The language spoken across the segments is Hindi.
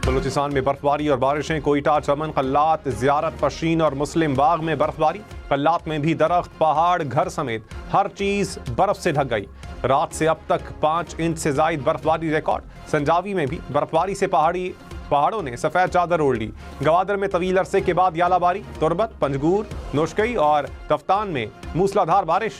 बलूचिस्तान में बर्फबारी और बारिशें। कोयटा, चमन, कल्लात, ज़ियारत, पशीन और मुस्लिम बाग में बर्फबारी। कल्लात में भी दरख्त, पहाड़, घर समेत हर चीज बर्फ से ढक गई। रात से अब तक 5 इंच से जायद बर्फबारी रिकॉर्ड। संजावी में भी बर्फबारी से पहाड़ों ने सफेद चादर ओढ़ ली। गवादर में तवील अरसे के बाद यालाबारी। तुरबत, पंजगूर, नोशकई और तफ्तान में मूसलाधार बारिश।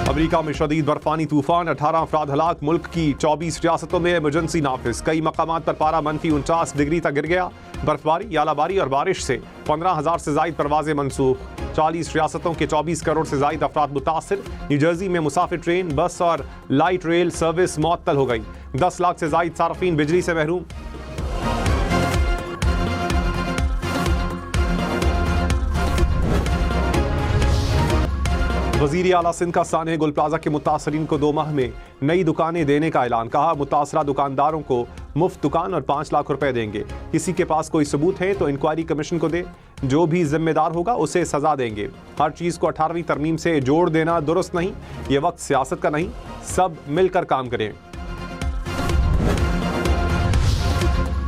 अमेरिका में शदीद बर्फानी तूफान, 18 अफराद हलाक। मुल्क की 24 रियासतों में इमरजेंसी नाफिज। कई मकामात पर पारा -49 डिग्री तक गिर गया। बर्फबारी, यालाबारी और बारिश से 15,000 से जायद परवाजें मनसूख। 40 रियासतों के 24 करोड़ से जायद अफराद मुतासिर। न्यूजर्सी में मुसाफिर ट्रेन, बस और लाइट रेल सर्विस मुअत्तल हो गई। 10 लाख से जायद सार्फिन बिजली से महरूम। वज़ीर आला सिंध का सानह गुल प्लाजा के मुतासरीन को 2 माह में नई दुकानें देने का ऐलान। कहा, मुतासरा दुकानदारों को मुफ्त दुकान और 5 लाख रुपए देंगे। किसी के पास कोई सबूत है तो इंक्वायरी कमीशन को दे, जो भी जिम्मेदार होगा उसे सजा देंगे। हर चीज को 18वीं तरमीम से जोड़ देना दुरुस्त नहीं। ये वक्त सियासत का नहीं, सब मिलकर काम करें।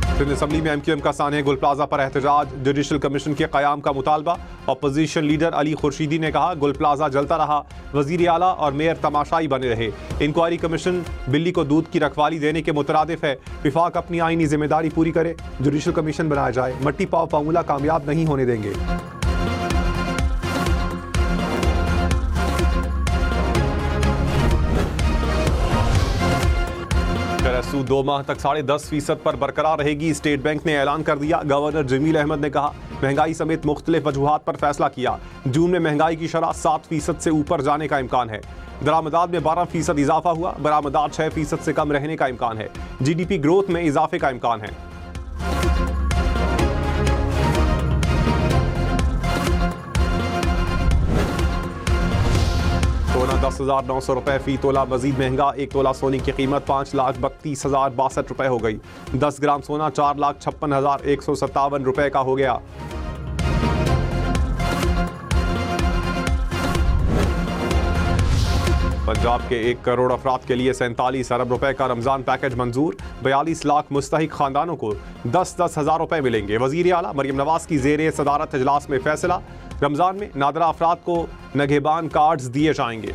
सिंध असम्बली में MQM का सानह गुल प्लाजा पर एहतजाज। जुडिशल कमीशन के क़याम का मुतालबा। अपोजिशन लीडर अली खुर्शीदी ने कहा, गुल प्लाजा जलता रहा, वज़ीर आला और मेयर तमाशाई बने रहे। इंक्वायरी कमीशन बिल्ली को दूध की रखवाली देने के मुतरादिफ है। विफाक अपनी आईनी जिम्मेदारी पूरी करे, जुडिशल कमीशन बनाया जाए। मट्टी पाव फार्मूला कामयाब नहीं होने देंगे। करसू 2 माह तक 10.5% पर बरकरार रहेगी। स्टेट बैंक ने ऐलान कर दिया। गवर्नर जमील अहमद ने कहा, महंगाई समेत मुख्तलिफ वजूहात पर फैसला किया। जून में महंगाई की शरह 7% से ऊपर जाने का इम्कान है। दरामदात में 12% इजाफा हुआ। बरामदात 6% से कम रहने का इम्कान है। GDP ग्रोथ में इजाफे का इम्कान है। सोना 10,900 रुपए फी तोला मजीद महंगा। 1 तोला सोने की कीमत 5,32,062 रुपए हो गई। 10 ग्राम सोना 4,56,157 रुपए का हो गया। पंजाब के 1 करोड़ अफराद के लिए 47 अरब रुपए का रमजान पैकेज मंजूर। 42 लाख मुस्तहिक खानदानों को 10-10 हजार रुपए मिलेंगे। वजीर आला मरियम नवाज की ज़ेरे सदारत इजलास में फैसला। रमजान में नादरा अफराद को नगहबान कार्ड्स दिए जाएंगे।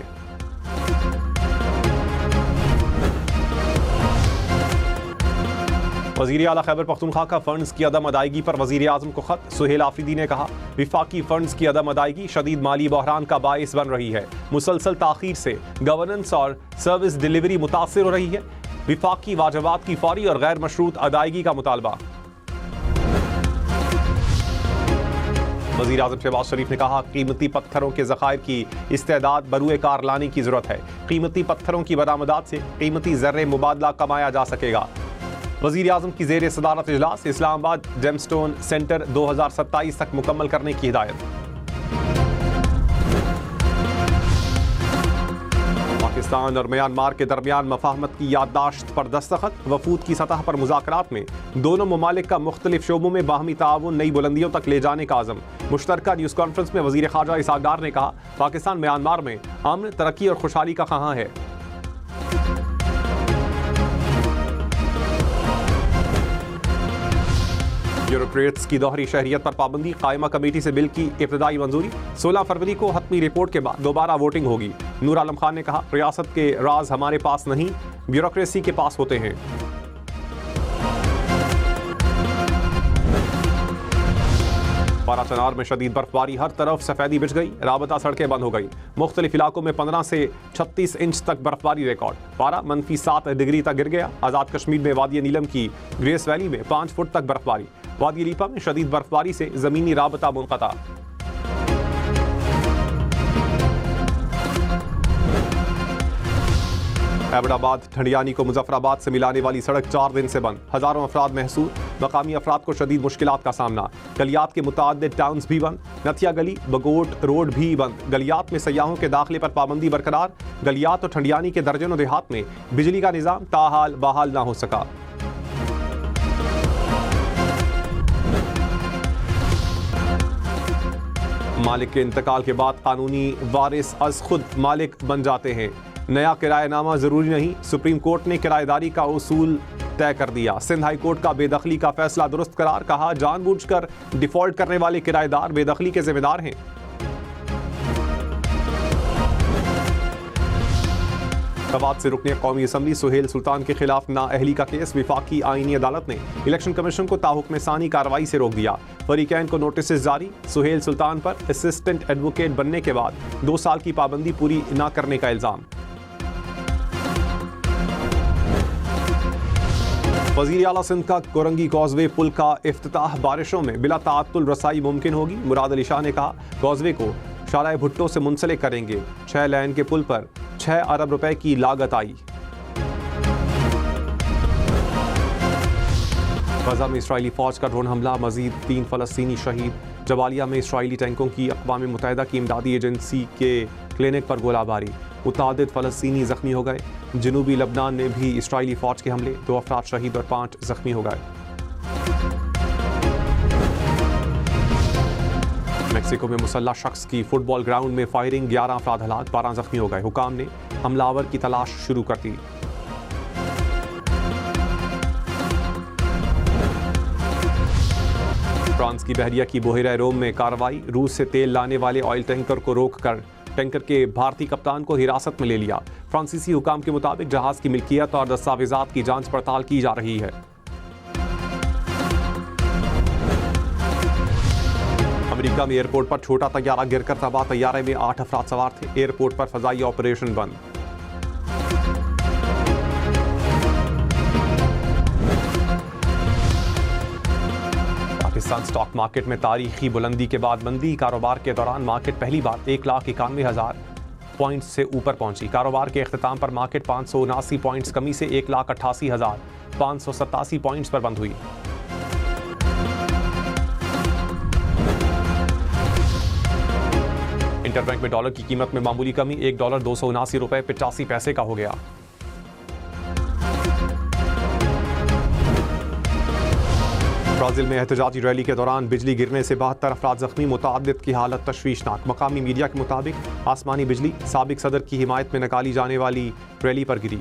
वज़ीर आला खैबर पख्तूनख्वा का फंड्स की अदम अदायगी पर वज़ीर आज़म को खत। सुहेल आफरीदी ने कहा, विफाकी फंड्स की अदम अदायगी शदीद माली बहरान का बाइस बन रही है। मुसलसल ताख़ीर से गवर्नेंस और सर्विस डिलीवरी मुतासिर हो रही है। विफाकी वाजबात की फौरी और गैर मशरूत अदायगी का मुतालबा। वज़ीर आज़म शहबाज शरीफ ने कहा, कीमती पत्थरों के ज़खायर की इस्तेदाद बरूए कार लाने की ज़रूरत है। कीमती पत्थरों की बरामदात से कीमती ज़र्रे मुबादला कमाया जा सकेगा। वज़ीर आज़म की ज़ेरे सदारत इजलास। इस्लामाबाद जेमस्टोन सेंटर 2027 तक मुकम्मल करने की हिदायत। पाकिस्तान और म्यांमार के दरमियान मफाहमत की याददाश्त पर दस्तखत। वफूद की सतह पर मुज़ाकरात में दोनों ममालिक का मुख्तलिफ शोबों में बाहमी ताउन नई बुलंदियों तक ले जाने का आज़म। मुश्तरका न्यूज़ कॉन्फ्रेंस में वज़ीर ख़ारजा इसहाक़ डार ने कहा, पाकिस्तान म्यांमार में अमन, तरक्की और खुशहाली का ख़्वाह है। ब्यूरोक्रेट्स की दोहरी शहरियत पर पाबंदी। कायमा कमेटी से बिल की इब्तदाई मंजूरी। 16 फरवरी को हतमी रिपोर्ट के बाद दोबारा वोटिंग होगी। नूर आलम खान ने कहा, रियासत के राज हमारे पास नहीं, ब्यूरोक्रेसी के पास होते हैं। पाराचनार में शदीद बर्फबारी, हर तरफ सफेदी बिछ गई। राबता सड़कें बंद हो गई। मुख्तलिफ इलाकों में 15 से 36 इंच तक बर्फबारी रिकॉर्ड। पारा -7 डिग्री तक गिर गया। आज़ाद कश्मीर में वादी नीलम की ग्रेस वैली में 5 फुट तक बर्फबारी। वादी लीपा में शदीद बर्फबारी से जमीनी राबता मुनक़ता। हैदराबाद ठंडियानी को मुजफ्फराबाद से मिलाने वाली सड़क 4 दिन से बंद। हजारों अफराद महसूर। मकामी अफराद को शदीद मुश्किलात का सामना। गलियात के मुताद्दिद टाउन्स भी बंद। नथिया गली, बगोट रोड भी बंद। गलियात में सयाहों के दाखिले पर पाबंदी बरकरार। गलियात और ठंडियानी के दर्जनों देहात में बिजली का निज़ाम ताहाल बहाल ना हो सका। मालिक के इंतकाल के बाद कानूनी वारिस अज खुद मालिक बन जाते हैं। नया किराएनामा जरूरी नहीं, सुप्रीम कोर्ट ने किराएदारी का उसूल तय कर दिया। सिंध हाई कोर्ट का बेदखली का फैसला दुरुस्त करार, कहा जानबूझकर डिफॉल्ट करने वाले किराएदार बेदखली के जिम्मेदार हैं। तवाद से रुकने कौमी असम्बली, सुहेल सुल्तान के खिलाफ नाअहली का केस, विफाकी आईनी अदालत ने इलेक्शन कमीशन को ताहुक्म सानी कार्रवाई से रोक दिया। फरीकैन को नोटिस जारी, सुहेल सुल्तान पर असिस्टेंट एडवोकेट बनने के बाद 2 साल की पाबंदी पूरी न करने का इल्जाम। वज़ीर आला सिंध का कोरंगी कॉजवे पुल का इफ्तिताह, बारिशों में बिला ताअत्तुल रसाई मुमकिन होगी। मुराद अली शाह ने कहा कॉजवे को शाला भुट्टो से मुंसलिक करेंगे। 6 लेन के पुल पर 6 अरब रुपए की लागत आई। गजा में इसराइली फौज का ड्रोन हमला, मजीद 3 फलस्तीनी शहीद। जबालिया में इसराइली टैंकों की अक़वाम मुत्तहिदा की इमदादी एजेंसी के क्लिनिक पर गोलाबारी, मुतादिद फलस्तीनी जख्मी हो गए। जनूबी लबनान में भी इसराइली फौज के हमले, 2 अफराद शहीद और 5 जख्मी हो गए। मेक्सिको में मुसल्लह शख्स की फुटबॉल ग्राउंड में फायरिंग, 11 अफराद हलाक, 12 जख्मी हो गए। हुकाम ने हमलावर की तलाश शुरू कर दी। फ्रांस की बहरिया की बहरा रोम में कार्रवाई, रूस से तेल लाने वाले ऑयल टैंकर को रोककर टैंकर के भारतीय कप्तान को हिरासत में ले लिया। फ्रांसीसी हुकाम के मुताबिक जहाज की मिल्कियत और दस्तावेजात की जांच पड़ताल की जा रही है। अमेरिका में एयरपोर्ट पर छोटा तैयारा गिरकर तबाह, तैयारे में 8 अफराद सवार थे। एयरपोर्ट पर फजाई ऑपरेशन बंद। पाकिस्तान स्टॉक मार्केट में तारीखी बुलंदी के बाद मंदी, कारोबार के दौरान मार्केट पहली बार 1,91,000 पॉइंट्स से ऊपर पहुंची। कारोबार के अख्ताम पर मार्केट 579 पॉइंट्स कमी से 1,88,587 पॉइंट्स पर बंद हुई। इंटरबैंक में डॉलर की कीमत में मामूली कमी, $1 279.85 का हो गया। ब्राजील में एहतजाजी रैली के दौरान बिजली गिरने से 72 अफराद जख्मी, मुतादिद की हालत तशवीशनाक। मकामी मीडिया के मुताबिक आसमानी बिजली साबिक सदर की हिमायत में निकाली जाने वाली रैली पर गिरी।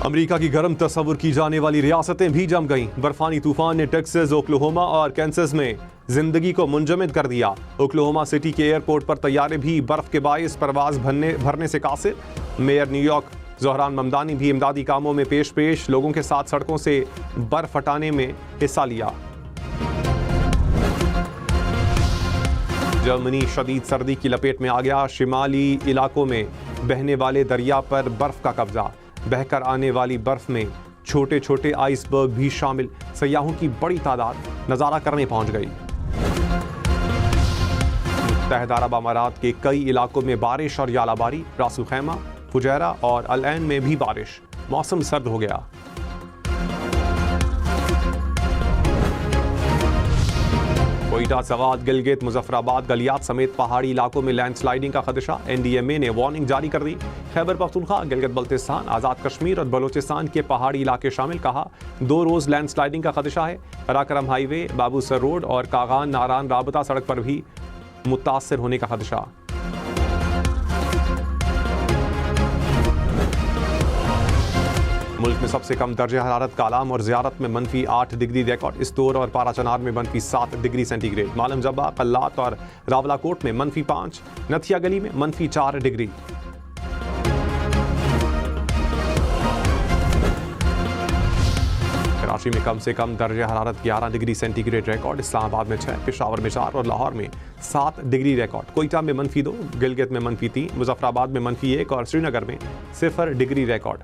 अमेरिका की गर्म तस्वुर की जाने वाली रियासतें भी जम गईं। बर्फानी तूफान ने टेक्सास, ओक्लाहोमा और कैंसस में जिंदगी को मुंजमद कर दिया। ओक्लाहोमा सिटी के एयरपोर्ट पर तैयारे भी बर्फ के बायस परवाज भरने से कासिर। मेयर न्यूयॉर्क ज़ोहरान ममदानी भी इमदादी कामों में पेश लोगों के साथ सड़कों से बर्फ हटाने में हिस्सा लिया। जर्मनी शदीद सर्दी की लपेट में आ गया। शिमाली इलाकों में बहने वाले दरिया पर बर्फ का कब्जा, बहकर आने वाली बर्फ में छोटे छोटे आइसबर्ग भी शामिल। सयाहों की बड़ी तादाद नज़ारा करने पहुंच गई। मुत्तहिदा अरब अमारात के कई इलाकों में बारिश और यालाबारी, रासुल खैमा, फुजैरा और अल ऐन में भी बारिश। मौसम सर्द हो गया। कोयटा, सवात, गिलगित, मुजफ्फराबाद, गलियात समेत पहाड़ी इलाकों में लैंडस्लाइडिंग का खदशा। NDMA ने वार्निंग जारी कर दी। खैबर पख्तूनख्वा, गिलगित बल्तिस्तान, आज़ाद कश्मीर और बलोचिस्तान के पहाड़ी इलाके शामिल। कहा 2 रोज़ लैंडस्लाइडिंग का खदशा है। कराकरम हाईवे, बाबूसर रोड और कागान नारान राबता सड़क पर भी मुतासर होने का खदशा। मुल्क में सबसे कम दर्जा हरारत कालाम और ज़ियारत में -8 डिग्री रिकॉर्ड। इस्तोर और पाराचनार में -7 डिग्री सेंटीग्रेड। मालम जब्बा, कल्लात और रावलाकोट में -5, नथिया गली में -4 डिग्री। कराची में कम से कम दर्जा हरारत 11 डिग्री सेंटीग्रेड रिकॉर्ड। इस्लामाबाद में 6, पेशावर में 4 और लाहौर में 7 डिग्री रिकॉर्ड। कोयटा में -2, गिलगित में -3, मुजफ्फराबाद में -1 और श्रीनगर में 0 डिग्री रिकॉर्ड।